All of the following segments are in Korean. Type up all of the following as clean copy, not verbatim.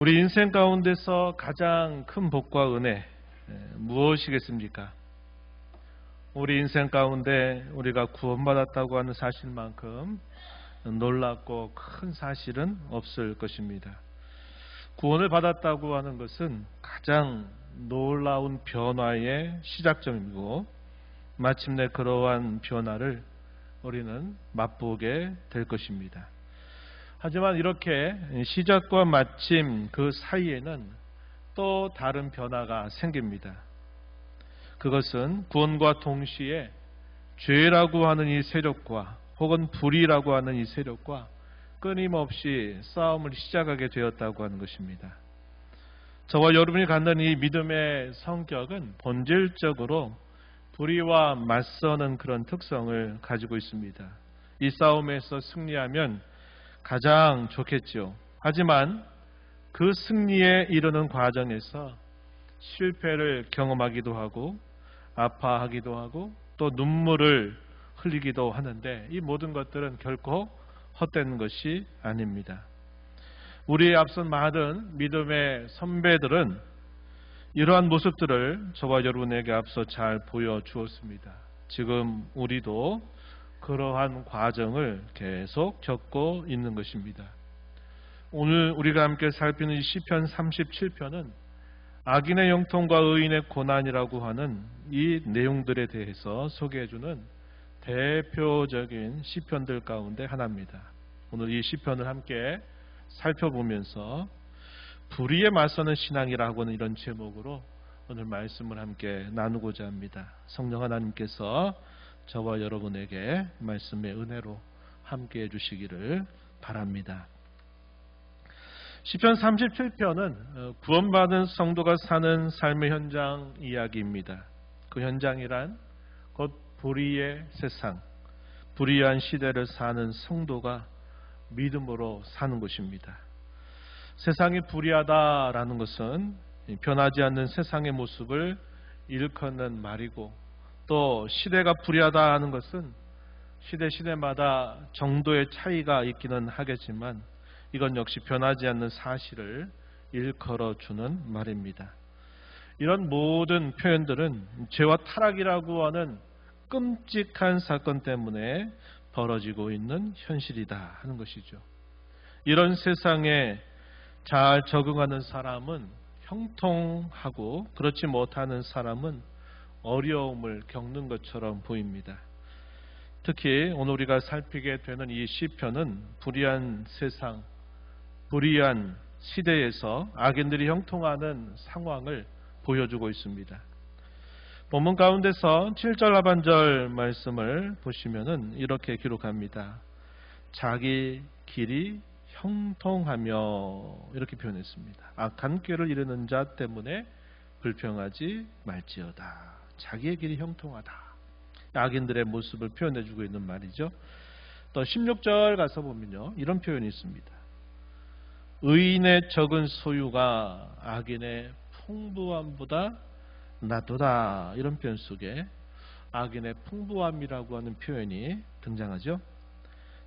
우리 인생 가운데서 가장 큰 복과 은혜 무엇이겠습니까? 우리 인생 가운데 우리가 구원받았다고 하는 사실만큼 놀랍고 큰 사실은 없을 것입니다. 구원을 받았다고 하는 것은 가장 놀라운 변화의 시작점이고 마침내 그러한 변화를 우리는 맛보게 될 것입니다. 하지만 이렇게 시작과 마침 그 사이에는 또 다른 변화가 생깁니다. 그것은 구원과 동시에 죄라고 하는 이 세력과 혹은 불의라고 하는 이 세력과 끊임없이 싸움을 시작하게 되었다고 하는 것입니다. 저와 여러분이 갖는 이 믿음의 성격은 본질적으로 불의와 맞서는 그런 특성을 가지고 있습니다. 이 싸움에서 승리하면 가장 좋겠죠. 하지만 그 승리에 이르는 과정에서 실패를 경험하기도 하고 아파하기도 하고 또 눈물을 흘리기도 하는데 이 모든 것들은 결코 헛된 것이 아닙니다. 우리의 앞선 많은 믿음의 선배들은 이러한 모습들을 저와 여러분에게 앞서 잘 보여주었습니다. 지금 우리도 그러한 과정을 계속 겪고 있는 것입니다. 오늘 우리가 함께 살피는 시편 37편은 악인의 형통과 의인의 고난이라고 하는 이 내용들에 대해서 소개해주는 대표적인 시편들 가운데 하나입니다. 오늘 이 시편을 함께 살펴보면서 불의에 맞서는 신앙이라고 하는 이런 제목으로 오늘 말씀을 함께 나누고자 합니다. 성령 하나님께서 저와 여러분에게 말씀의 은혜로 함께해 주시기를 바랍니다. 시편 37편은 구원받은 성도가 사는 삶의 현장 이야기입니다. 그 현장이란 곧 불의의 세상, 불의한 시대를 사는 성도가 믿음으로 사는 것입니다. 세상이 불의하다라는 것은 변하지 않는 세상의 모습을 일컫는 말이고 또 시대가 불의하다 하는 것은 시대마다 정도의 차이가 있기는 하겠지만 이건 역시 변하지 않는 사실을 일컬어주는 말입니다. 이런 모든 표현들은 죄와 타락이라고 하는 끔찍한 사건 때문에 벌어지고 있는 현실이다 하는 것이죠. 이런 세상에 잘 적응하는 사람은 형통하고 그렇지 못하는 사람은 어려움을 겪는 것처럼 보입니다. 특히 오늘 우리가 살피게 되는 이 시편은 불의한 세상, 불의한 시대에서 악인들이 형통하는 상황을 보여주고 있습니다. 본문 가운데서 7절 하반절 말씀을 보시면은 이렇게 기록합니다. 자기 길이 형통하며 이렇게 표현했습니다. 악한 꾀를 이루는 자 때문에 불평하지 말지어다. 자기의 길이 형통하다. 악인들의 모습을 표현해주고 있는 말이죠. 또 16절 가서 보면요, 이런 표현이 있습니다. 의인의 적은 소유가 악인의 풍부함보다 낫도다. 이런 표현 속에 악인의 풍부함이라고 하는 표현이 등장하죠.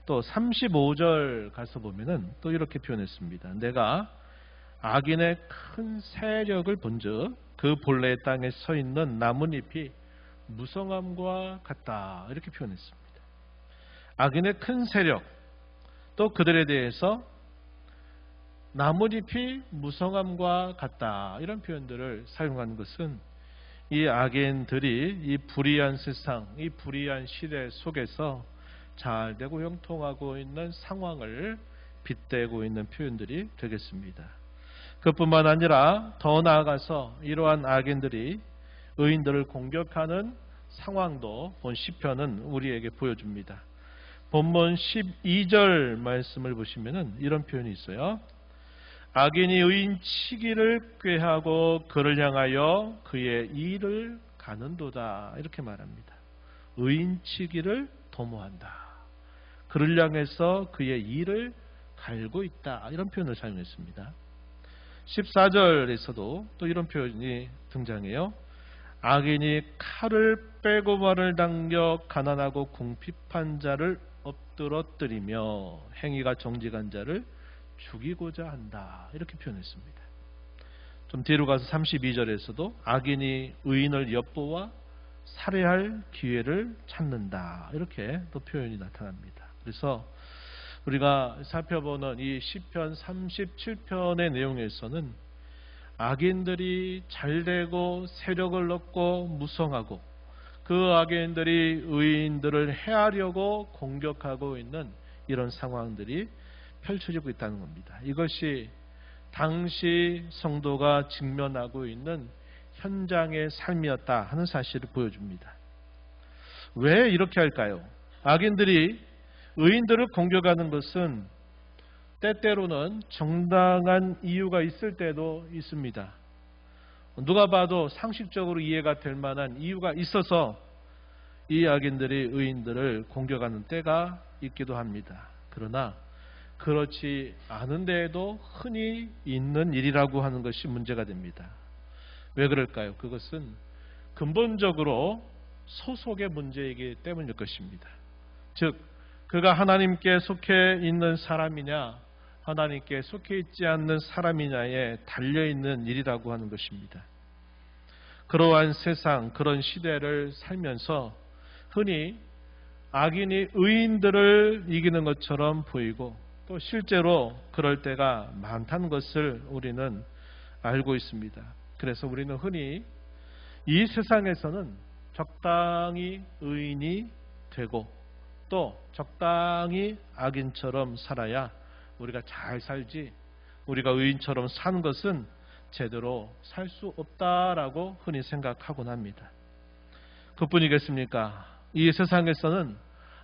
또 35절 가서 보면은 또 이렇게 표현했습니다. 내가 악인의 큰 세력을 본즉 그 본래의 땅에 서 있는 나뭇잎이 무성함과 같다. 이렇게 표현했습니다. 악인의 큰 세력, 또 그들에 대해서 나뭇잎이 무성함과 같다. 이런 표현들을 사용하는 것은 이 악인들이 이 불의한 세상, 이 불의한 시대 속에서 잘되고 형통하고 있는 상황을 빗대고 있는 표현들이 되겠습니다. 그뿐만 아니라 더 나아가서 이러한 악인들이 의인들을 공격하는 상황도 본 시편은 우리에게 보여줍니다. 본문 12절 말씀을 보시면은 이런 표현이 있어요. 악인이 의인 치기를 꾀하고 그를 향하여 그의 일을 가는도다. 이렇게 말합니다. 의인 치기를 도모한다. 그를 향해서 그의 일을 갈고 있다. 이런 표현을 사용했습니다. 14절에서도 또 이런 표현이 등장해요. 악인이 칼을 빼고 말을 당겨 가난하고 궁핍한 자를 엎드러뜨리며 행위가 정직한 자를 죽이고자 한다. 이렇게 표현했습니다. 좀 뒤로 가서 32절에서도 악인이 의인을 엿보아 살해할 기회를 찾는다. 이렇게 또 표현이 나타납니다. 그래서 우리가 살펴보는 이 시편 37편의 내용에서는 악인들이 잘되고 세력을 얻고 무성하고 그 악인들이 의인들을 해하려고 공격하고 있는 이런 상황들이 펼쳐지고 있다는 겁니다. 이것이 당시 성도가 직면하고 있는 현장의 삶이었다 하는 사실을 보여줍니다. 왜 이렇게 할까요? 악인들이 의인들을 공격하는 것은 때때로는 정당한 이유가 있을 때도 있습니다. 누가 봐도 상식적으로 이해가 될 만한 이유가 있어서 이 악인들이 의인들을 공격하는 때가 있기도 합니다. 그러나 그렇지 않은 데에도 흔히 있는 일이라고 하는 것이 문제가 됩니다. 왜 그럴까요? 그것은 근본적으로 소속의 문제이기 때문일 것입니다. 즉 그가 하나님께 속해 있는 사람이냐 하나님께 속해 있지 않는 사람이냐에 달려있는 일이라고 하는 것입니다. 그러한 세상, 그런 시대를 살면서 흔히 악인이 의인들을 이기는 것처럼 보이고 또 실제로 그럴 때가 많다는 것을 우리는 알고 있습니다. 그래서 우리는 흔히 이 세상에서는 적당히 의인이 되고 또 적당히 악인처럼 살아야 우리가 잘 살지 우리가 의인처럼 사는 것은 제대로 살 수 없다라고 흔히 생각하곤 합니다. 그뿐이겠습니까? 이 세상에서는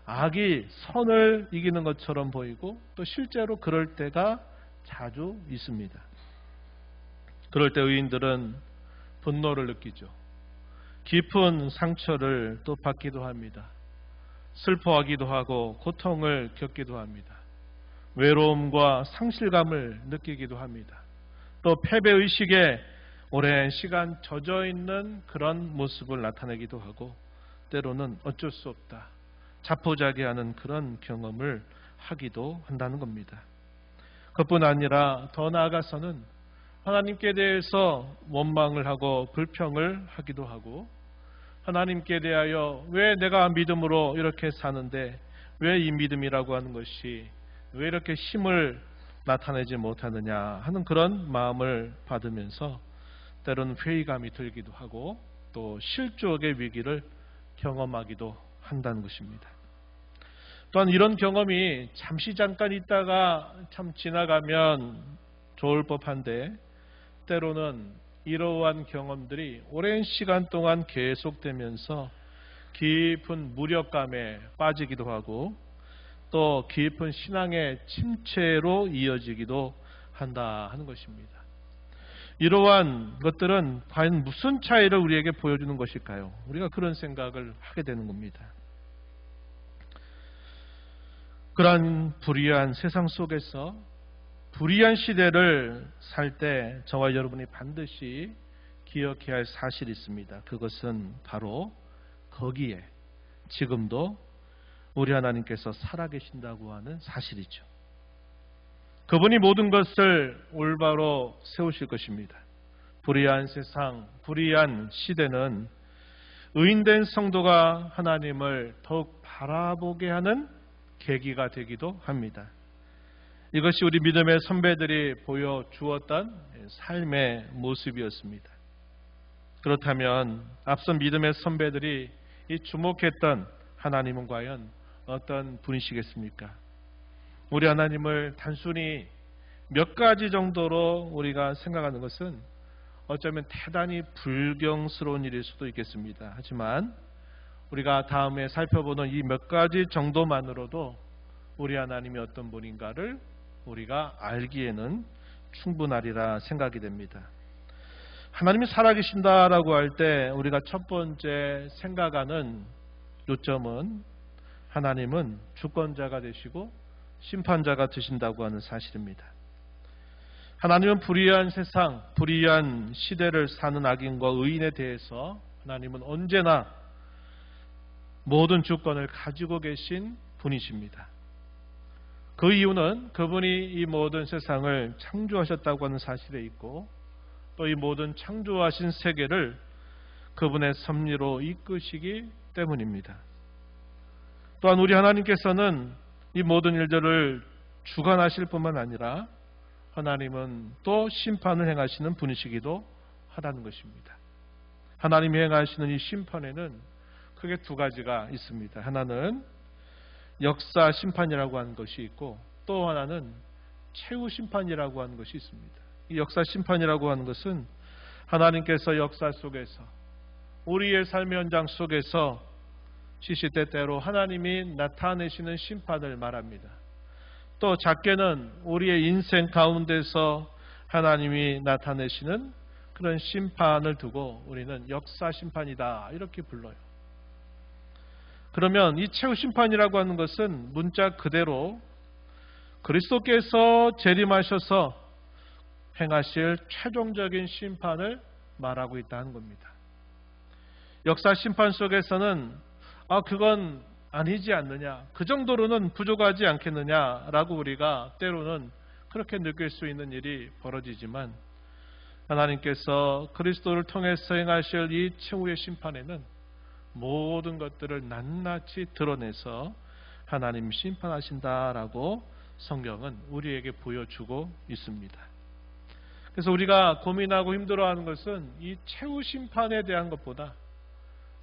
악이 선을 이기는 것처럼 보이고 또 실제로 그럴 때가 자주 있습니다. 그럴 때 의인들은 분노를 느끼죠. 깊은 상처를 또 받기도 합니다. 슬퍼하기도 하고 고통을 겪기도 합니다. 외로움과 상실감을 느끼기도 합니다. 또 패배의식에 오랜 시간 젖어있는 그런 모습을 나타내기도 하고 때로는 어쩔 수 없다. 자포자기하는 그런 경험을 하기도 한다는 겁니다. 그뿐 아니라 더 나아가서는 하나님께 대해서 원망을 하고 불평을 하기도 하고 하나님께 대하여 왜 내가 믿음으로 이렇게 사는데 왜 이 믿음이라고 하는 것이 왜 이렇게 힘을 나타내지 못하느냐 하는 그런 마음을 받으면서 때로는 회의감이 들기도 하고 또 실족의 위기를 경험하기도 한다는 것입니다. 또한 이런 경험이 잠시 잠깐 있다가 참 지나가면 좋을 법한데 때로는 이러한 경험들이 오랜 시간 동안 계속되면서 깊은 무력감에 빠지기도 하고 또 깊은 신앙의 침체로 이어지기도 한다 하는 것입니다. 이러한 것들은 과연 무슨 차이를 우리에게 보여주는 것일까요? 우리가 그런 생각을 하게 되는 겁니다. 그러한 불의한 세상 속에서 불의한 시대를 살 때 저와 여러분이 반드시 기억해야 할 사실이 있습니다. 그것은 바로 거기에 지금도 우리 하나님께서 살아계신다고 하는 사실이죠. 그분이 모든 것을 올바로 세우실 것입니다. 불의한 세상, 불의한 시대는 의인된 성도가 하나님을 더욱 바라보게 하는 계기가 되기도 합니다. 이것이 우리 믿음의 선배들이 보여주었던 삶의 모습이었습니다. 그렇다면 앞선 믿음의 선배들이 이 주목했던 하나님은 과연 어떤 분이시겠습니까? 우리 하나님을 단순히 몇 가지 정도로 우리가 생각하는 것은 어쩌면 대단히 불경스러운 일일 수도 있겠습니다. 하지만 우리가 다음에 살펴보는 이 몇 가지 정도만으로도 우리 하나님이 어떤 분인가를 우리가 알기에는 충분하리라 생각이 됩니다. 하나님이 살아계신다라고 할 때 우리가 첫 번째 생각하는 요점은 하나님은 주권자가 되시고 심판자가 되신다고 하는 사실입니다. 하나님은 불의한 세상, 불의한 시대를 사는 악인과 의인에 대해서 하나님은 언제나 모든 주권을 가지고 계신 분이십니다. 그 이유는 그분이 이 모든 세상을 창조하셨다고 하는 사실에 있고, 또 이 모든 창조하신 세계를 그분의 섭리로 이끄시기 때문입니다. 또한 우리 하나님께서는 이 모든 일들을 주관하실 뿐만 아니라 하나님은 또 심판을 행하시는 분이시기도 하다는 것입니다. 하나님이 행하시는 이 심판에는 크게 두 가지가 있습니다. 하나는 역사 심판이라고 하는 것이 있고, 또 하나는 최후 심판이라고 하는 것이 있습니다. 이 역사 심판이라고 하는 것은 하나님께서 역사 속에서, 우리의 삶의 현장 속에서 시시때때로 하나님이 나타내시는 심판을 말합니다. 또 작게는 우리의 인생 가운데서 하나님이 나타내시는 그런 심판을 두고 우리는 역사 심판이다 이렇게 불러요. 그러면 이 최후 심판이라고 하는 것은 문자 그대로 그리스도께서 재림하셔서 행하실 최종적인 심판을 말하고 있다는 겁니다. 역사 심판 속에서는 그건 아니지 않느냐, 그 정도로는 부족하지 않겠느냐라고 우리가 때로는 그렇게 느낄 수 있는 일이 벌어지지만, 하나님께서 그리스도를 통해서 행하실 이 최후의 심판에는 모든 것들을 낱낱이 드러내서 하나님 심판하신다라고 성경은 우리에게 보여주고 있습니다. 그래서 우리가 고민하고 힘들어하는 것은 이 최후 심판에 대한 것보다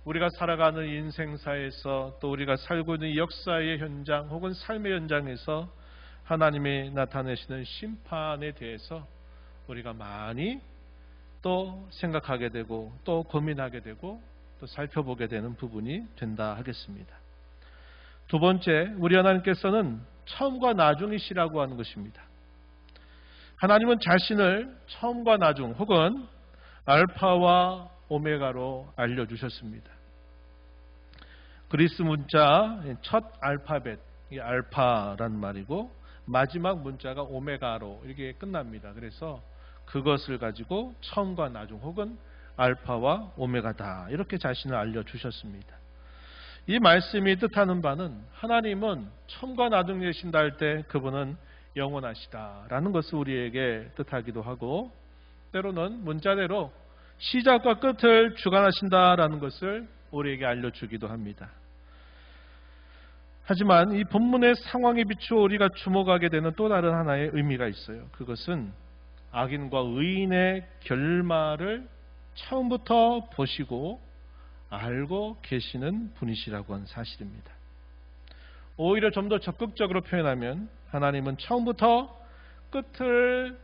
우리가 살아가는 인생사에서, 또 우리가 살고 있는 역사의 현장 혹은 삶의 현장에서 하나님이 나타내시는 심판에 대해서 우리가 많이 또 생각하게 되고, 또 고민하게 되고, 또 살펴보게 되는 부분이 된다 하겠습니다. 두 번째, 우리 하나님께서는 처음과 나중이시라고 하는 것입니다. 하나님은 자신을 처음과 나중 혹은 알파와 오메가로 알려주셨습니다. 그리스 문자 첫 알파벳, 이 알파란 말이고, 마지막 문자가 오메가로 이렇게 끝납니다. 그래서 그것을 가지고 처음과 나중 혹은 알파와 오메가다 이렇게 자신을 알려주셨습니다. 이 말씀이 뜻하는 바는 하나님은 처음과 나중이신다 할 때 그분은 영원하시다라는 것을 우리에게 뜻하기도 하고, 때로는 문자대로 시작과 끝을 주관하신다라는 것을 우리에게 알려주기도 합니다. 하지만 이 본문의 상황에 비추어 우리가 주목하게 되는 또 다른 하나의 의미가 있어요. 그것은 악인과 의인의 결말을 처음부터 보시고 알고 계시는 분이시라고 하는 사실입니다. 오히려 좀 더 적극적으로 표현하면 하나님은 처음부터 끝을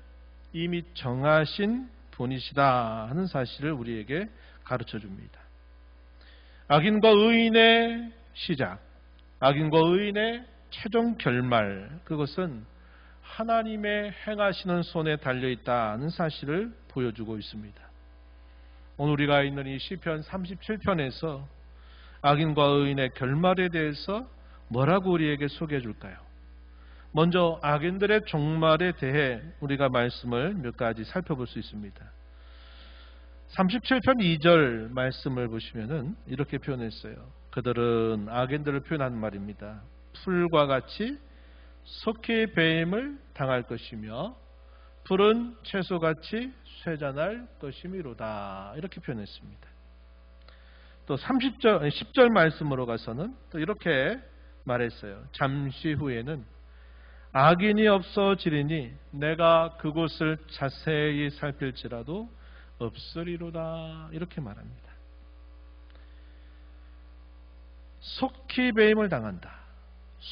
이미 정하신 분이시다 하는 사실을 우리에게 가르쳐 줍니다. 악인과 의인의 시작, 악인과 의인의 최종 결말, 그것은 하나님의 행하시는 손에 달려있다는 사실을 보여주고 있습니다. 오늘 우리가 있는 이 시편 37편에서 악인과 의인의 결말에 대해서 뭐라고 우리에게 소개해 줄까요? 먼저 악인들의 종말에 대해 우리가 말씀을 몇 가지 살펴볼 수 있습니다. 37편 2절 말씀을 보시면은 이렇게 표현했어요. 그들은 악인들을 표현하는 말입니다. 풀과 같이 속히 배임을 당할 것이며 푸른 채소같이 쇠잔할 것이미로다 이렇게 표현했습니다. 또 10절 말씀으로 가서는 또 이렇게 말했어요. 잠시 후에는 악인이 없어지리니 내가 그곳을 자세히 살필지라도 없으리로다 이렇게 말합니다. 속히 배임을 당한다,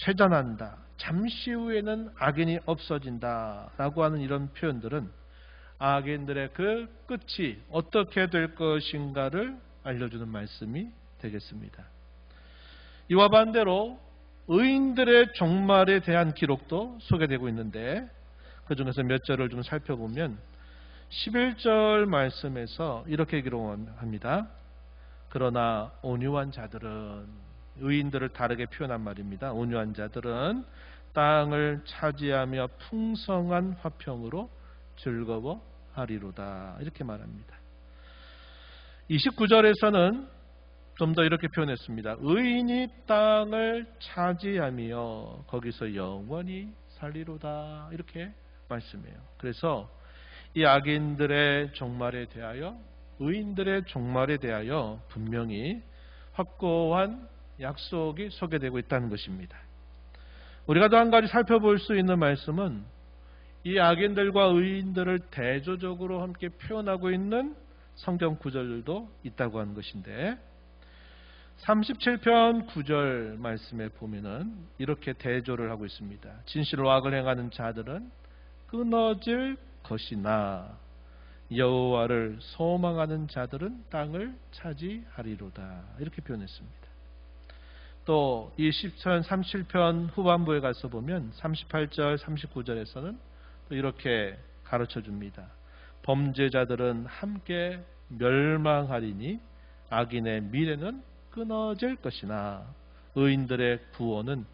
쇠잔한다, 잠시 후에는 악인이 없어진다 라고 하는 이런 표현들은 악인들의 그 끝이 어떻게 될 것인가를 알려주는 말씀이 되겠습니다. 이와 반대로 의인들의 종말에 대한 기록도 소개되고 있는데, 그 중에서 몇 절을 좀 살펴보면 11절 말씀에서 이렇게 기록합니다. 그러나 온유한 자들은, 의인들을 다르게 표현한 말입니다. 온유한 자들은 땅을 차지하며 풍성한 화평으로 즐거워하리로다 이렇게 말합니다. 29절에서는 좀 더 이렇게 표현했습니다. 의인이 땅을 차지하며 거기서 영원히 살리로다 이렇게 말씀해요. 그래서 이 악인들의 종말에 대하여 의인들의 종말에 대하여 분명히 확고한 약속이 소개되고 있다는 것입니다. 우리가 또 한 가지 살펴볼 수 있는 말씀은 이 악인들과 의인들을 대조적으로 함께 표현하고 있는 성경 구절들도 있다고 하는 것인데 37편 9절 말씀에 보면은 이렇게 대조를 하고 있습니다. 진실로 악을 행하는 자들은 끊어질 것이나 여호와를 소망하는 자들은 땅을 차지하리로다 이렇게 표현했습니다. 또 이 37편 후반부에 가서 보면 38절 39절에서는 또 이렇게 가르쳐 줍니다. 범죄자들은 함께 멸망하리니 악인의 미래는 끊어질 것이나 의인들의 구원은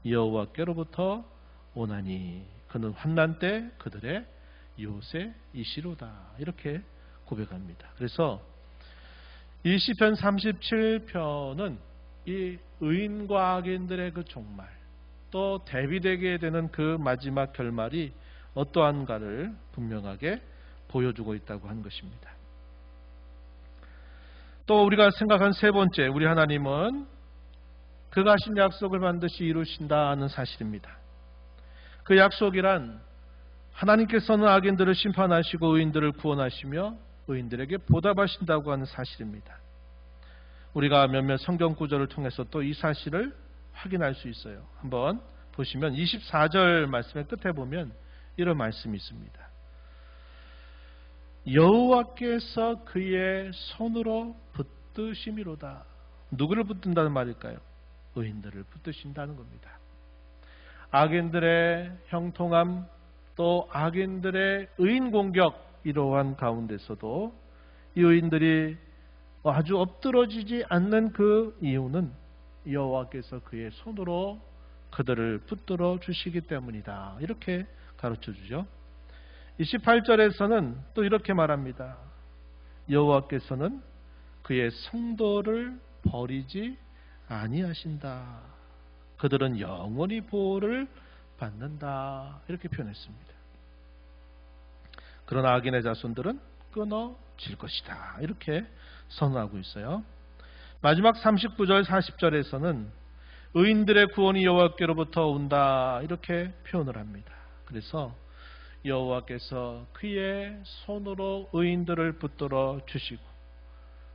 여호와께로부터 오나니 그는 환난 때 그들의 요새이시로다 이렇게 고백합니다. 그래서 이 시편 37편은 이 의인과 악인들의 그 종말 또 대비되게 되는 그 마지막 결말이 어떠한가를 분명하게 보여주고 있다고 한 것입니다. 또 우리가 생각한 세 번째, 우리 하나님은 그가 하신 약속을 반드시 이루신다는 사실입니다. 그 약속이란 하나님께서는 악인들을 심판하시고 의인들을 구원하시며 의인들에게 보답하신다고 하는 사실입니다. 우리가 몇몇 성경 구절을 통해서 또 이 사실을 확인할 수 있어요. 한번 보시면 24절 말씀의 끝에 보면 이런 말씀이 있습니다. 여호와께서 그의 손으로 붙드심이로다. 누구를 붙든다는 말일까요? 의인들을 붙드신다는 겁니다. 악인들의 형통함 또 악인들의 의인 공격 이러한 가운데서도 이 의인들이 아주 엎드러지지 않는 그 이유는 여호와께서 그의 손으로 그들을 붙들어 주시기 때문이다. 이렇게 가르쳐 주죠. 28절에서는 또 이렇게 말합니다. 여호와께서는 그의 성도를 버리지 아니하신다. 그들은 영원히 보호를 받는다. 이렇게 표현했습니다. 그러나 악인의 자손들은 끊어질 것이다. 이렇게 선언하고 있어요. 마지막 39절 40절에서는 의인들의 구원이 여호와께로부터 온다. 이렇게 표현을 합니다. 그래서 여호와께서 그의 손으로 의인들을 붙들어 주시고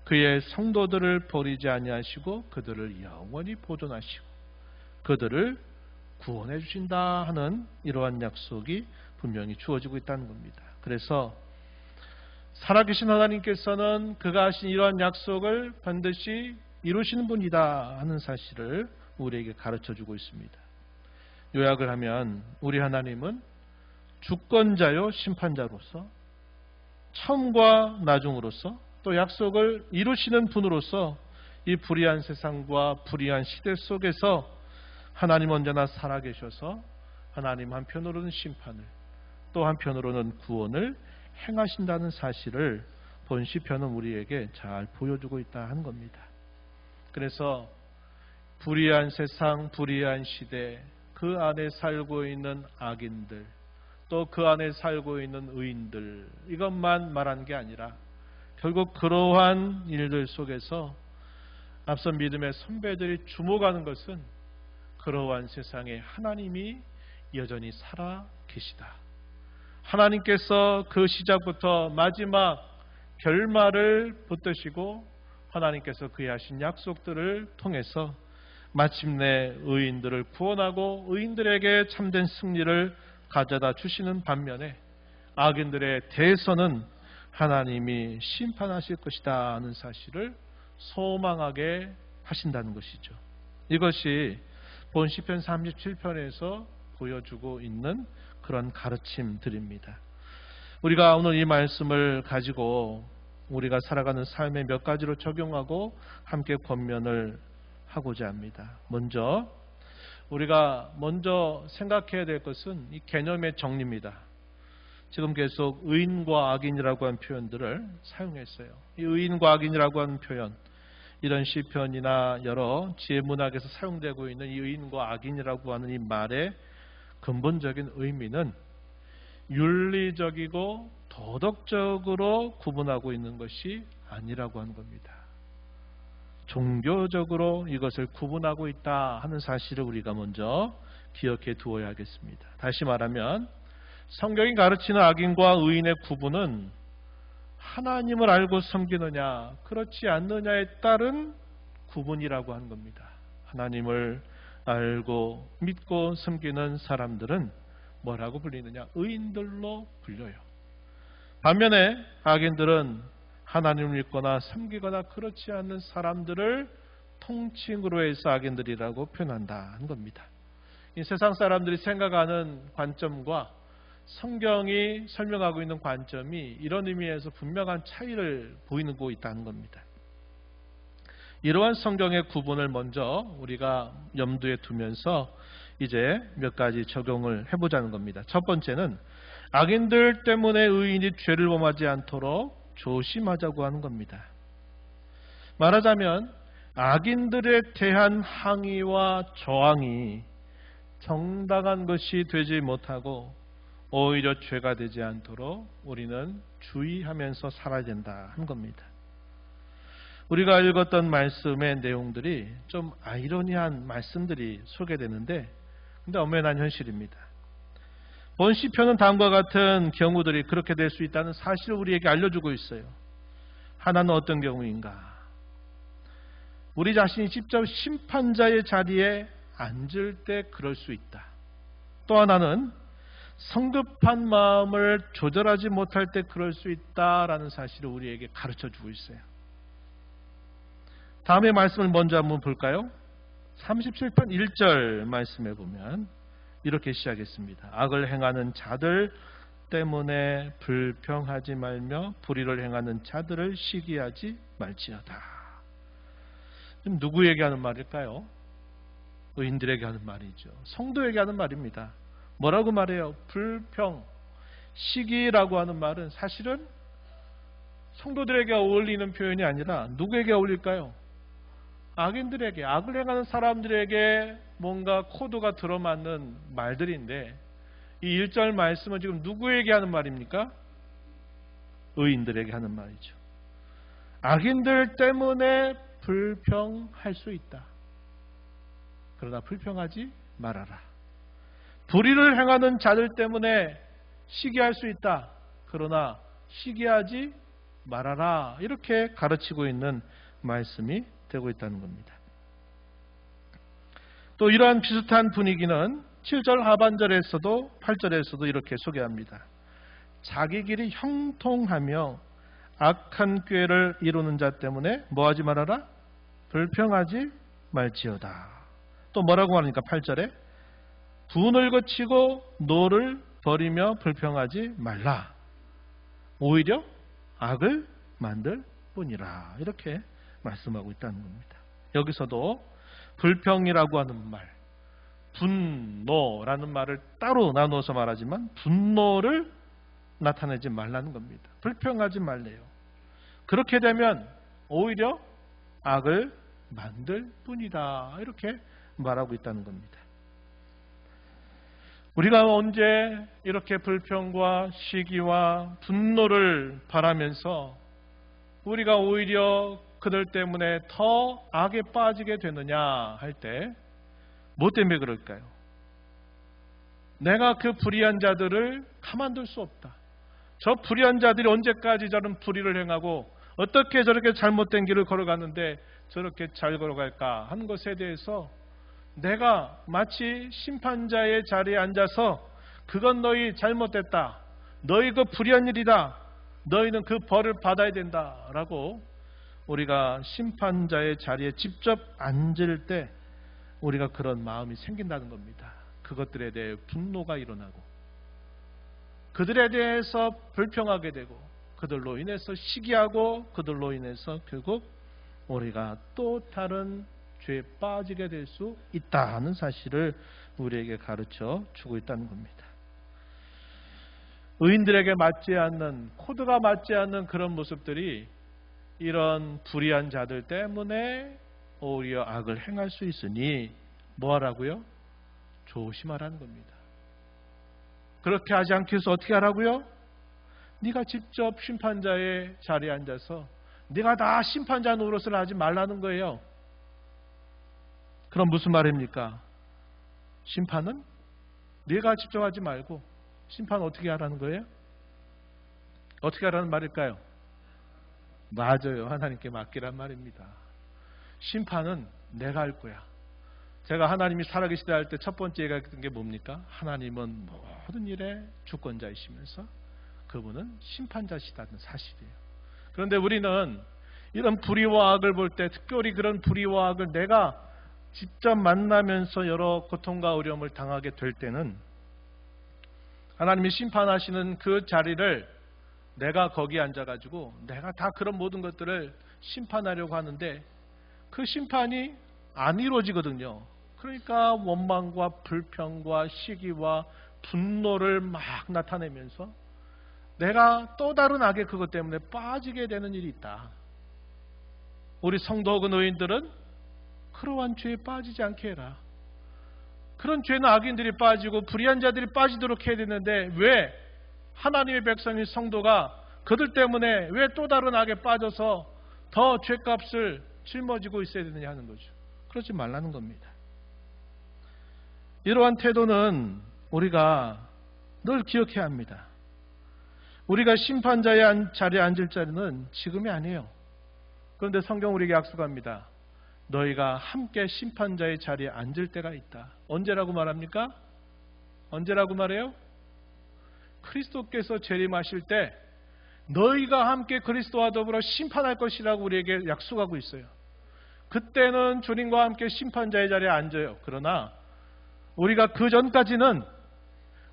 그의 성도들을 버리지 아니하시고 그들을 영원히 보존하시고 그들을 구원해 주신다 하는 이러한 약속이 분명히 주어지고 있다는 겁니다. 그래서 살아계신 하나님께서는 그가 하신 이러한 약속을 반드시 이루시는 분이다 하는 사실을 우리에게 가르쳐주고 있습니다. 요약을 하면 우리 하나님은 주권자요 심판자로서 처음과 나중으로서 또 약속을 이루시는 분으로서 이 불의한 세상과 불의한 시대 속에서 하나님 언제나 살아계셔서 하나님 한편으로는 심판을 또 한편으로는 구원을 행하신다는 사실을 본 시편은 우리에게 잘 보여주고 있다 하는 겁니다. 그래서 불의한 세상, 불의한 시대, 그 안에 살고 있는 악인들, 또 그 안에 살고 있는 의인들, 이것만 말하는 게 아니라 결국 그러한 일들 속에서 앞선 믿음의 선배들이 주목하는 것은 그러한 세상에 하나님이 여전히 살아 계시다. 하나님께서 그 시작부터 마지막 결말을 붙드시고 하나님께서 그의 하신 약속들을 통해서 마침내 의인들을 구원하고 의인들에게 참된 승리를 가져다 주시는 반면에 악인들에 대해서는 하나님이 심판하실 것이다 하는 사실을 소망하게 하신다는 것이죠. 이것이 본 시편 37편에서 보여주고 있는 그런 가르침들입니다. 우리가 오늘 이 말씀을 가지고 우리가 살아가는 삶에 몇 가지로 적용하고 함께 권면을 하고자 합니다. 먼저 우리가 생각해야 될 것은 이 개념의 정리입니다. 지금 계속 의인과 악인이라고 하는 표현들을 사용했어요. 이 의인과 악인이라고 하는 표현, 이런 시편이나 여러 지혜문학에서 사용되고 있는 이 의인과 악인이라고 하는 이 말의 근본적인 의미는 윤리적이고 도덕적으로 구분하고 있는 것이 아니라고 하는 겁니다. 종교적으로 이것을 구분하고 있다 하는 사실을 우리가 먼저 기억해 두어야 하겠습니다. 다시 말하면 성경이 가르치는 악인과 의인의 구분은 하나님을 알고 섬기느냐 그렇지 않느냐에 따른 구분이라고 하는 겁니다. 하나님을 알고 믿고 섬기는 사람들은 뭐라고 불리느냐? 의인들로 불려요. 반면에 악인들은 하나님을 믿거나 섬기거나 그렇지 않는 사람들을 통칭으로 해서 악인들이라고 표현한다는 겁니다. 이 세상 사람들이 생각하는 관점과 성경이 설명하고 있는 관점이 이런 의미에서 분명한 차이를 보이고 있다는 겁니다. 이러한 성경의 구분을 먼저 우리가 염두에 두면서 이제 몇 가지 적용을 해보자는 겁니다. 첫 번째는 악인들 때문에 의인이 죄를 범하지 않도록 조심하자고 하는 겁니다. 말하자면 악인들에 대한 항의와 저항이 정당한 것이 되지 못하고 오히려 죄가 되지 않도록 우리는 주의하면서 살아야 된다 하는 겁니다. 우리가 읽었던 말씀의 내용들이 좀 아이러니한 말씀들이 소개되는데 근데 엄연한 현실입니다. 본 시편은 다음과 같은 경우들이 그렇게 될 수 있다는 사실을 우리에게 알려주고 있어요. 하나는 어떤 경우인가? 우리 자신이 직접 심판자의 자리에 앉을 때 그럴 수 있다. 또 하나는 성급한 마음을 조절하지 못할 때 그럴 수 있다라는 사실을 우리에게 가르쳐주고 있어요. 다음의 말씀을 먼저 한번 볼까요? 37편 1절 말씀에 보면 이렇게 시작했습니다. 악을 행하는 자들 때문에 불평하지 말며 불의를 행하는 자들을 시기하지 말지어다. 지금 누구에게 하는 말일까요? 의인들에게 하는 말이죠. 성도에게 하는 말입니다. 뭐라고 말해요? 불평, 시기라고 하는 말은 사실은 성도들에게 어울리는 표현이 아니라 누구에게 어울릴까요? 악인들에게, 악을 행하는 사람들에게 뭔가 코드가 들어맞는 말들인데 이 1절 말씀은 지금 누구에게 하는 말입니까? 의인들에게 하는 말이죠. 악인들 때문에 불평할 수 있다. 그러나 불평하지 말아라. 불의를 행하는 자들 때문에 시기할 수 있다. 그러나 시기하지 말아라. 이렇게 가르치고 있는 말씀이 되고 있다는 겁니다. 또 이러한 비슷한 분위기는 7절 하반절에서도 8절에서도 이렇게 소개합니다. 자기 길이 형통하며 악한 꾀를 이루는 자 때문에 뭐하지 말아라? 불평하지 말지어다. 또 뭐라고 하니까 8절에 분을 거치고 노를 버리며 불평하지 말라. 오히려 악을 만들 뿐이라. 이렇게 말씀하고 있다는 겁니다. 여기서도 불평이라고 하는 말, 분노라는 말을 따로 나눠서 말하지만 분노를 나타내지 말라는 겁니다. 불평하지 말래요. 그렇게 되면 오히려 악을 만들 뿐이다. 이렇게 말하고 있다는 겁니다. 우리가 언제 이렇게 불평과 시기와 분노를 바라면서 우리가 오히려 그들 때문에 더 악에 빠지게 되느냐 할 때 뭐 때문에 그럴까요? 내가 그 불의한 자들을 가만둘 수 없다. 저 불의한 자들이 언제까지 저런 불의를 행하고 어떻게 저렇게 잘못된 길을 걸어가는데 저렇게 잘 걸어갈까 하는 것에 대해서 내가 마치 심판자의 자리에 앉아서 그건 너희 잘못됐다. 너희 그 불의한 일이다. 너희는 그 벌을 받아야 된다라고 우리가 심판자의 자리에 직접 앉을 때 우리가 그런 마음이 생긴다는 겁니다. 그것들에 대해 분노가 일어나고 그들에 대해서 불평하게 되고 그들로 인해서 시기하고 그들로 인해서 결국 우리가 또 다른 죄에 빠지게 될 수 있다는 사실을 우리에게 가르쳐 주고 있다는 겁니다. 의인들에게 맞지 않는, 코드가 맞지 않는 그런 모습들이 이런 불의한 자들 때문에 오히려 악을 행할 수 있으니 뭐 하라고요? 조심하라는 겁니다. 그렇게 하지 않기 위해서 어떻게 하라고요? 네가 직접 심판자의 자리에 앉아서 네가 다 심판자 노릇을 하지 말라는 거예요. 그럼 무슨 말입니까? 심판은 네가 직접 하지 말고 심판 어떻게 하라는 거예요? 어떻게 하라는 말일까요? 맞아요. 하나님께 맡기란 말입니다. 심판은 내가 할 거야. 제가 하나님이 살아계시다 할 때 첫 번째 얘기했던 게 뭡니까? 하나님은 모든 일의 주권자이시면서 그분은 심판자시다는 사실이에요. 그런데 우리는 이런 불의와 악을 볼 때, 특별히 그런 불의와 악을 내가 직접 만나면서 여러 고통과 어려움을 당하게 될 때는 하나님이 심판하시는 그 자리를 내가 거기에 앉아가지고 내가 다 그런 모든 것들을 심판하려고 하는데 그 심판이 안 이루어지거든요. 그러니까 원망과 불평과 시기와 분노를 막 나타내면서 내가 또 다른 악의 그것 때문에 빠지게 되는 일이 있다. 우리 성도 혹은 의인들은 그러한 죄에 빠지지 않게 해라. 그런 죄는 악인들이 빠지고 불의한 자들이 빠지도록 해야 되는데 왜 하나님의 백성인 성도가 그들 때문에 왜 또 다른 악에 빠져서 더 죄값을 짊어지고 있어야 되느냐 하는 거죠. 그러지 말라는 겁니다. 이러한 태도는 우리가 늘 기억해야 합니다. 우리가 심판자의 자리에 앉을 자리는 지금이 아니에요. 그런데 성경 우리에게 약속합니다. 너희가 함께 심판자의 자리에 앉을 때가 있다. 언제라고 말합니까? 언제라고 말해요? 그리스도께서 재림하실 때 너희가 함께 그리스도와 더불어 심판할 것이라고 우리에게 약속하고 있어요. 그때는 주님과 함께 심판자의 자리에 앉아요. 그러나 우리가 그 전까지는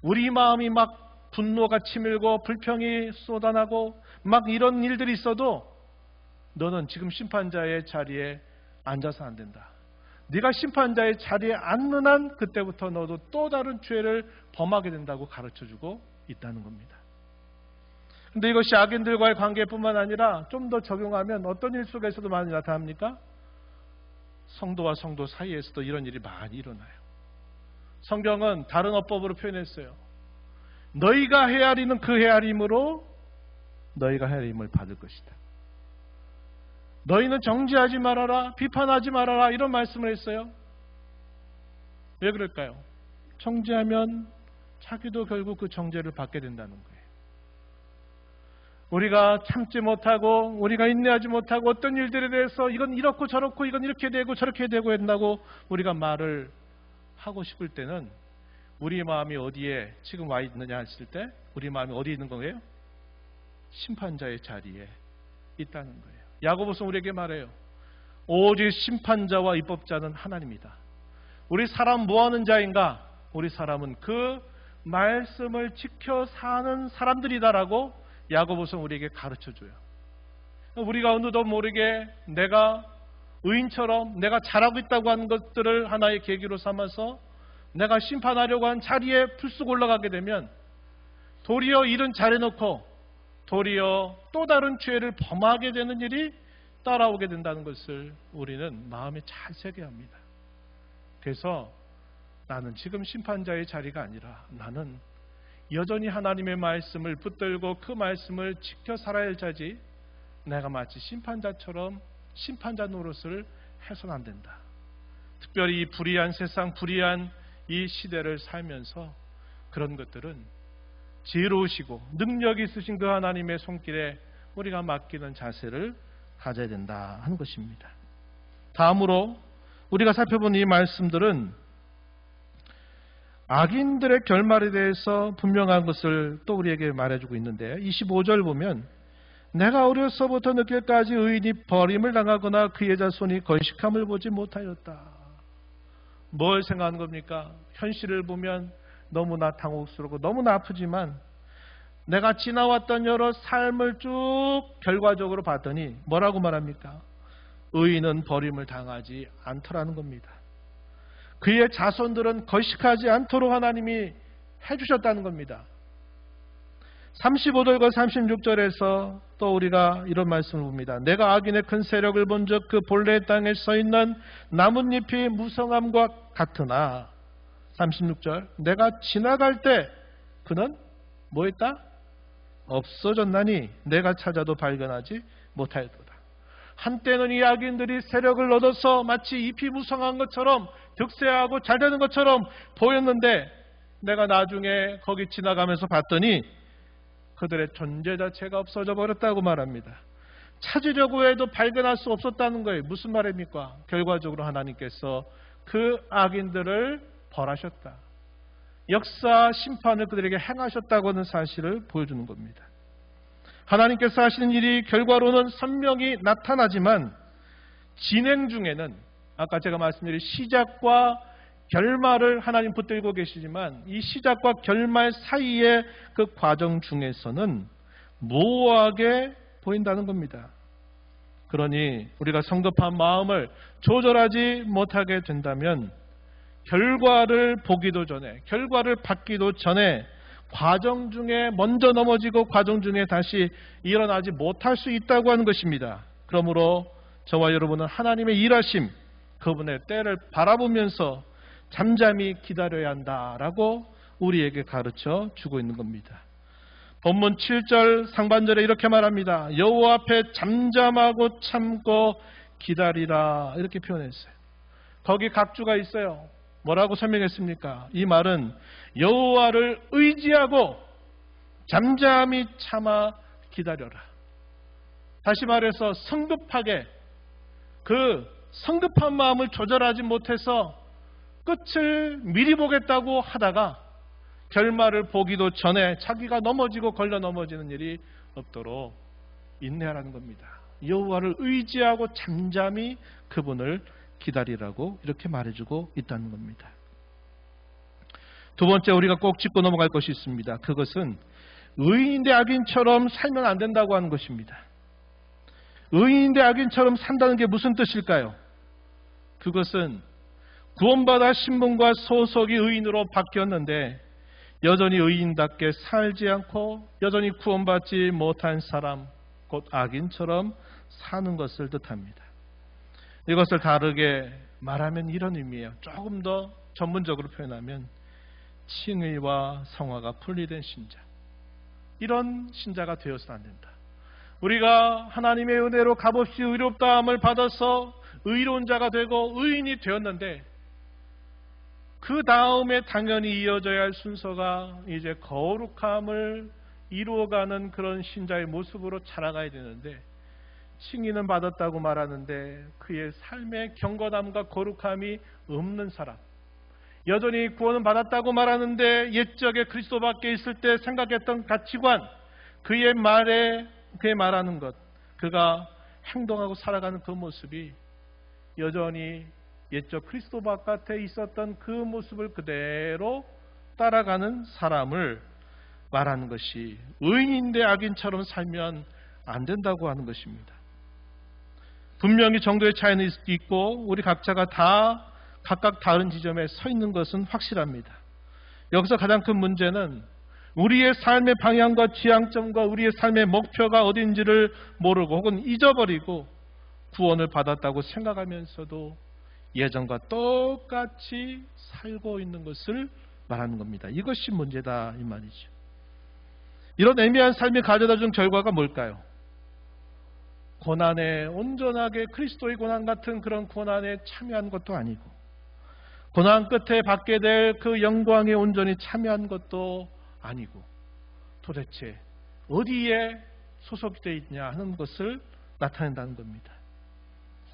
우리 마음이 막 분노가 치밀고 불평이 쏟아나고 막 이런 일들이 있어도 너는 지금 심판자의 자리에 앉아서 안 된다. 네가 심판자의 자리에 앉는 한 그때부터 너도 또 다른 죄를 범하게 된다고 가르쳐주고 있다는 겁니다. 그런데 이것이 악인들과의 관계뿐만 아니라 좀 더 적용하면 어떤 일 속에서도 많이 나타납니까? 성도와 성도 사이에서도 이런 일이 많이 일어나요. 성경은 다른 어법으로 표현했어요. 너희가 헤아리는 그 헤아림으로 너희가 헤아림을 받을 것이다. 너희는 정죄하지 말아라, 비판하지 말아라 이런 말씀을 했어요. 왜 그럴까요? 정죄하면 자기도 결국 그 정죄를 받게 된다는 거예요. 우리가 참지 못하고 우리가 인내하지 못하고 어떤 일들에 대해서 이건 이렇고 저렇고 이건 이렇게 되고 저렇게 되고 한다고 우리가 말을 하고 싶을 때는 우리 마음이 어디에 지금 와 있느냐 했을 때 우리 마음이 어디에 있는 거예요? 심판자의 자리에 있다는 거예요. 야고보서 우리에게 말해요. 오직 심판자와 입법자는 하나님이다. 우리 사람 뭐 하는 자인가? 우리 사람은 그 말씀을 지켜 사는 사람들이다라고 야고보서 우리에게 가르쳐줘요. 우리가 어느덧 모르게 내가 의인처럼 내가 잘하고 있다고 하는 것들을 하나의 계기로 삼아서 내가 심판하려고 한 자리에 불쑥 올라가게 되면 도리어 일은 잘해놓고 도리어 또 다른 죄를 범하게 되는 일이 따라오게 된다는 것을 우리는 마음에 잘 새겨야 합니다. 그래서 나는 지금 심판자의 자리가 아니라 나는 여전히 하나님의 말씀을 붙들고 그 말씀을 지켜 살아야 할 자지 내가 마치 심판자처럼 심판자 노릇을 해서는 안 된다. 특별히 이 불의한 세상, 불의한 이 시대를 살면서 그런 것들은 지혜로우시고 능력이 있으신 그 하나님의 손길에 우리가 맡기는 자세를 가져야 된다 하는 것입니다. 다음으로 우리가 살펴본 이 말씀들은 악인들의 결말에 대해서 분명한 것을 또 우리에게 말해주고 있는데 25절 보면 내가 어려서부터 늦게까지 의인이 버림을 당하거나 그의 자손이 건식함을 보지 못하였다. 뭘 생각하는 겁니까? 현실을 보면 너무나 당혹스럽고 너무나 아프지만 내가 지나왔던 여러 삶을 쭉 결과적으로 봤더니 뭐라고 말합니까? 의인은 버림을 당하지 않더라는 겁니다. 그의 자손들은 거식하지 않도록 하나님이 해주셨다는 겁니다. 35절과 36절에서 또 우리가 이런 말씀을 봅니다. 내가 악인의 큰 세력을 본즉 그 본래 땅에 서있는 나뭇잎이 무성함과 같으나 36절 내가 지나갈 때 그는 뭐했다? 없어졌나니 내가 찾아도 발견하지 못하였도다. 한때는 이 악인들이 세력을 얻어서 마치 잎이 무성한 것처럼 득세하고 잘 되는 것처럼 보였는데 내가 나중에 거기 지나가면서 봤더니 그들의 존재 자체가 없어져 버렸다고 말합니다. 찾으려고 해도 발견할 수 없었다는 거예요. 무슨 말입니까? 결과적으로 하나님께서 그 악인들을 벌하셨다. 역사 심판을 그들에게 행하셨다고 하는 사실을 보여주는 겁니다. 하나님께서 하시는 일이 결과로는 선명히 나타나지만 진행 중에는 아까 제가 말씀드린 시작과 결말을 하나님 붙들고 계시지만 이 시작과 결말 사이의 그 과정 중에서는 모호하게 보인다는 겁니다. 그러니 우리가 성급한 마음을 조절하지 못하게 된다면 결과를 보기도 전에, 결과를 받기도 전에 과정 중에 먼저 넘어지고 과정 중에 다시 일어나지 못할 수 있다고 하는 것입니다. 그러므로 저와 여러분은 하나님의 일하심, 그분의 때를 바라보면서 잠잠히 기다려야 한다라고 우리에게 가르쳐 주고 있는 겁니다. 본문 7절 상반절에 이렇게 말합니다. 여호와 앞에 잠잠하고 참고 기다리라 이렇게 표현했어요. 거기 각주가 있어요. 뭐라고 설명했습니까? 이 말은 여호와를 의지하고 잠잠히 참아 기다려라. 다시 말해서 성급하게 그 성급한 마음을 조절하지 못해서 끝을 미리 보겠다고 하다가 결말을 보기도 전에 자기가 넘어지고 걸려 넘어지는 일이 없도록 인내하라는 겁니다. 여호와를 의지하고 잠잠히 그분을 기다리라고 이렇게 말해주고 있다는 겁니다. 두 번째 우리가 꼭 짚고 넘어갈 것이 있습니다. 그것은 의인인데 악인처럼 살면 안 된다고 하는 것입니다. 의인인데 악인처럼 산다는 게 무슨 뜻일까요? 그것은 구원받아 신분과 소속이 의인으로 바뀌었는데 여전히 의인답게 살지 않고 여전히 구원받지 못한 사람, 곧 악인처럼 사는 것을 뜻합니다. 이것을 다르게 말하면 이런 의미예요. 조금 더 전문적으로 표현하면 칭의와 성화가 분리된 신자. 이런 신자가 되어서는 안 된다. 우리가 하나님의 은혜로 값없이 의롭다함을 받아서 의로운 자가 되고 의인이 되었는데 그 다음에 당연히 이어져야 할 순서가 이제 거룩함을 이루어가는 그런 신자의 모습으로 자라가야 되는데 칭의는 받았다고 말하는데 그의 삶의 경건함과 거룩함이 없는 사람, 여전히 구원은 받았다고 말하는데 옛적에 그리스도 밖에 있을 때 생각했던 가치관, 그의 말하는 것, 그가 행동하고 살아가는 그 모습이 여전히 옛적 그리스도 바깥에 있었던 그 모습을 그대로 따라가는 사람을 말하는 것이 의인인데 악인처럼 살면 안 된다고 하는 것입니다. 분명히 정도의 차이는 있고 우리 각자가 다 각각 다른 지점에 서 있는 것은 확실합니다. 여기서 가장 큰 문제는 우리의 삶의 방향과 지향점과 우리의 삶의 목표가 어딘지를 모르고 혹은 잊어버리고 구원을 받았다고 생각하면서도 예전과 똑같이 살고 있는 것을 말하는 겁니다. 이것이 문제다 이 말이죠. 이런 애매한 삶이 가져다준 결과가 뭘까요? 고난에 온전하게 그리스도의 고난 같은 그런 고난에 참여한 것도 아니고 고난 끝에 받게 될 그 영광에 온전히 참여한 것도 아니고 도대체 어디에 소속이 되어 있냐 하는 것을 나타낸다는 겁니다.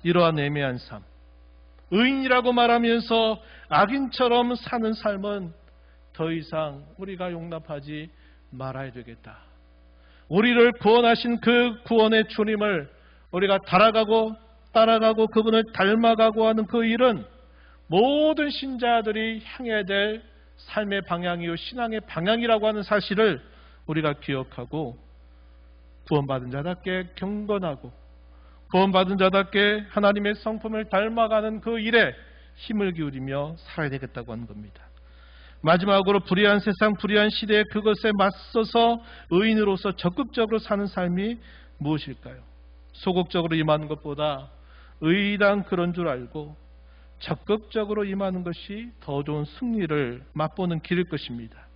이러한 애매한 삶, 의인이라고 말하면서 악인처럼 사는 삶은 더 이상 우리가 용납하지 말아야 되겠다. 우리를 구원하신 그 구원의 주님을 우리가 따라가고 그분을 닮아가고 하는 그 일은 모든 신자들이 향해야 될 삶의 방향이요 신앙의 방향이라고 하는 사실을 우리가 기억하고 구원받은 자답게 경건하고 구원받은 자답게 하나님의 성품을 닮아가는 그 일에 힘을 기울이며 살아야 되겠다고 하는 겁니다. 마지막으로 불의한 세상, 불의한 시대에 그것에 맞서서 의인으로서 적극적으로 사는 삶이 무엇일까요? 소극적으로 임하는 것보다 의당 그런 줄 알고 적극적으로 임하는 것이 더 좋은 승리를 맛보는 길일 것입니다.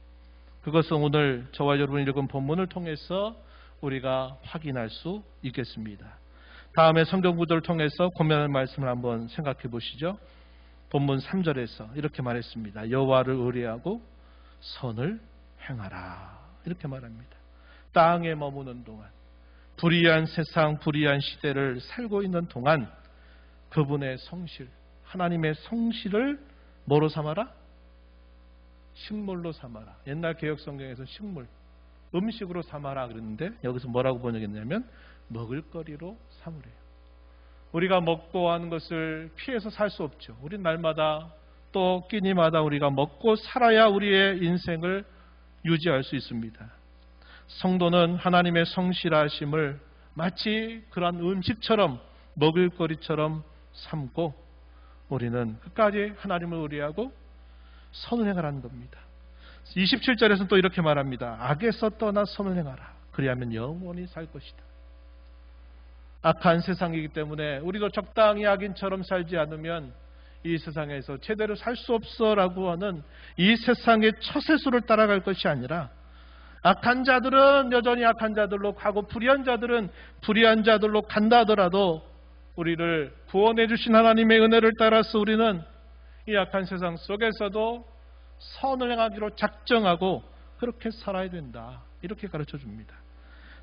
그것은 오늘 저와 여러분이 읽은 본문을 통해서 우리가 확인할 수 있겠습니다. 다음에 성경 구절을 통해서 고면할 말씀을 한번 생각해 보시죠. 본문 3절에서 이렇게 말했습니다. 여호와를 의뢰하고 선을 행하라. 이렇게 말합니다. 땅에 머무는 동안, 불의한 세상, 불의한 시대를 살고 있는 동안 그분의 성실, 하나님의 성실을 뭐로 삼아라? 식물로 삼아라. 옛날 개혁 성경에서 식물, 음식으로 삼아라 그랬는데 여기서 뭐라고 번역했냐면 먹을거리로 삼으래요. 우리가 먹고 하는 것을 피해서 살 수 없죠. 우리 날마다 또 끼니마다 우리가 먹고 살아야 우리의 인생을 유지할 수 있습니다. 성도는 하나님의 성실하심을 마치 그런 음식처럼 먹을거리처럼 삼고 우리는 끝까지 하나님을 의뢰하고 선을 행하라는 겁니다. 27절에서는 또 이렇게 말합니다. 악에서 떠나 선을 행하라. 그리하면 영원히 살 것이다. 악한 세상이기 때문에 우리도 적당히 악인처럼 살지 않으면 이 세상에서 제대로 살 수 없어라고 하는 이 세상의 처세수를 따라갈 것이 아니라 악한 자들은 여전히 악한 자들로 가고 불의한 자들은 불의한 자들로 간다 하더라도 우리를 구원해 주신 하나님의 은혜를 따라서 우리는 이 악한 세상 속에서도 선을 행하기로 작정하고 그렇게 살아야 된다. 이렇게 가르쳐 줍니다.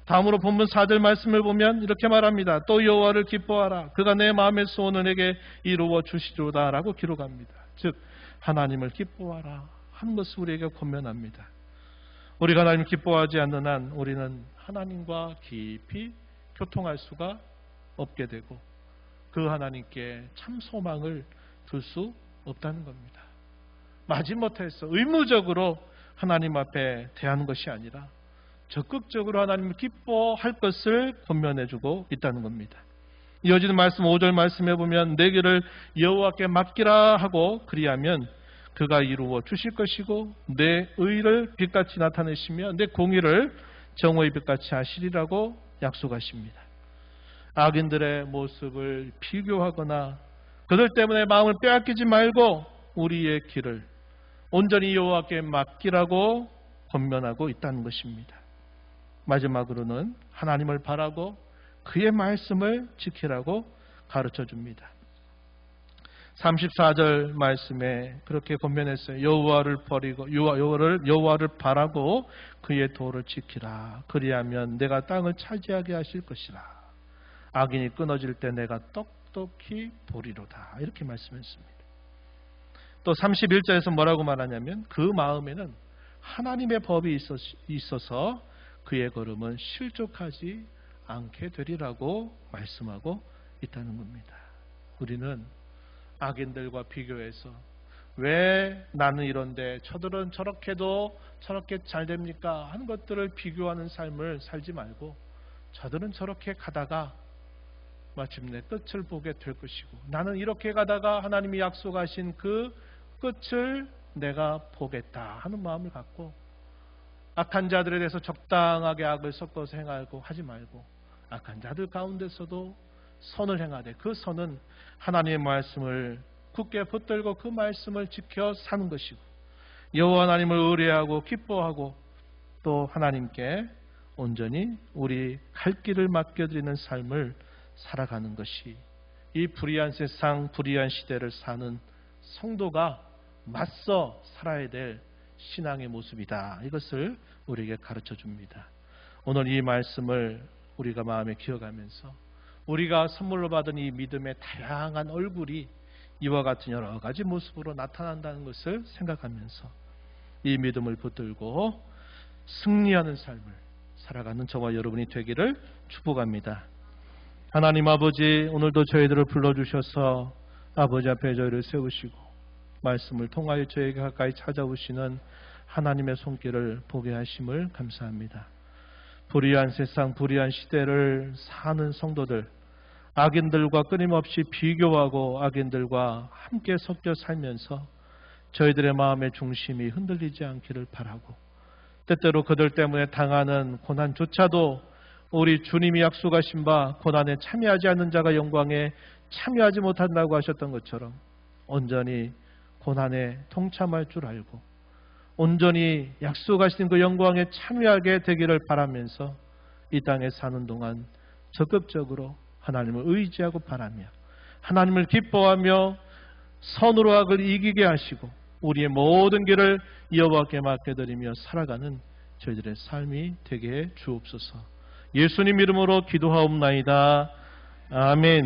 다음으로 본문 4절 말씀을 보면 이렇게 말합니다. 또 여호와를 기뻐하라. 그가 내 마음의 소원을 내게 이루어 주시리로다 라고 기록합니다. 즉 하나님을 기뻐하라 하는 것을 우리에게 권면합니다. 우리가 하나님을 기뻐하지 않는 한 우리는 하나님과 깊이 교통할 수가 없게 되고 그 하나님께 참 소망을 둘 수 없다는 겁니다. 마지못해서 의무적으로 하나님 앞에 대하는 것이 아니라 적극적으로 하나님을 기뻐할 것을 권면해주고 있다는 겁니다. 이어지는 말씀 5절 말씀해 보면 내 길을 여호와께 맡기라 하고 그리하면 그가 이루어 주실 것이고 내 의를 빛같이 나타내시며 내 공의를 정오의 빛같이 하시리라고 약속하십니다. 악인들의 모습을 비교하거나 그들 때문에 마음을 빼앗기지 말고 우리의 길을 온전히 여호와께 맡기라고 권면하고 있다는 것입니다. 마지막으로는 하나님을 바라고 그의 말씀을 지키라고 가르쳐 줍니다. 34절 말씀에 그렇게 권면했어요. 여호와를 버리고 여호와를 바라고 그의 도를 지키라. 그리하면 내가 땅을 차지하게 하실 것이라. 악인이 끊어질 때 내가 똑똑히 보리로다. 이렇게 말씀했습니다. 또 31절에서 뭐라고 말하냐면 그 마음에는 하나님의 법이 있어서 그의 걸음은 실족하지 않게 되리라고 말씀하고 있다는 겁니다. 우리는 악인들과 비교해서 왜 나는 이런데 저들은 저렇게도 저렇게 잘 됩니까? 하는 것들을 비교하는 삶을 살지 말고 저들은 저렇게 가다가 마침내 끝을 보게 될 것이고 나는 이렇게 가다가 하나님이 약속하신 그 끝을 내가 보겠다 하는 마음을 갖고 악한 자들에 대해서 적당하게 악을 섞어서 행하고 하지 말고 악한 자들 가운데서도 선을 행하되 그 선은 하나님의 말씀을 굳게 붙들고 그 말씀을 지켜 사는 것이고 여호와 하나님을 의뢰하고 기뻐하고 또 하나님께 온전히 우리 갈 길을 맡겨드리는 삶을 살아가는 것이 이 불의한 세상 불의한 시대를 사는 성도가 맞서 살아야 될 신앙의 모습이다. 이것을 우리에게 가르쳐 줍니다. 오늘 이 말씀을 우리가 마음에 기억하면서 우리가 선물로 받은 이 믿음의 다양한 얼굴이 이와 같은 여러 가지 모습으로 나타난다는 것을 생각하면서 이 믿음을 붙들고 승리하는 삶을 살아가는 저와 여러분이 되기를 축복합니다. 하나님 아버지, 오늘도 저희들을 불러주셔서 아버지 앞에 저희를 세우시고 말씀을 통하여 저에게 가까이 찾아오시는 하나님의 손길을 보게 하심을 감사합니다. 불의한 세상, 불의한 시대를 사는 성도들, 악인들과 끊임없이 비교하고 악인들과 함께 섞여 살면서 저희들의 마음의 중심이 흔들리지 않기를 바라고 때때로 그들 때문에 당하는 고난조차도 우리 주님이 약속하신 바 고난에 참여하지 않는 자가 영광에 참여하지 못한다고 하셨던 것처럼 온전히 고난에 동참할 줄 알고 온전히 약속하신 그 영광에 참여하게 되기를 바라면서 이 땅에 사는 동안 적극적으로 하나님을 의지하고 바라며 하나님을 기뻐하며 선으로 악을 이기게 하시고 우리의 모든 길을 여호와께 맡겨드리며 살아가는 저희들의 삶이 되게 해 주옵소서. 예수님 이름으로 기도하옵나이다. 아멘.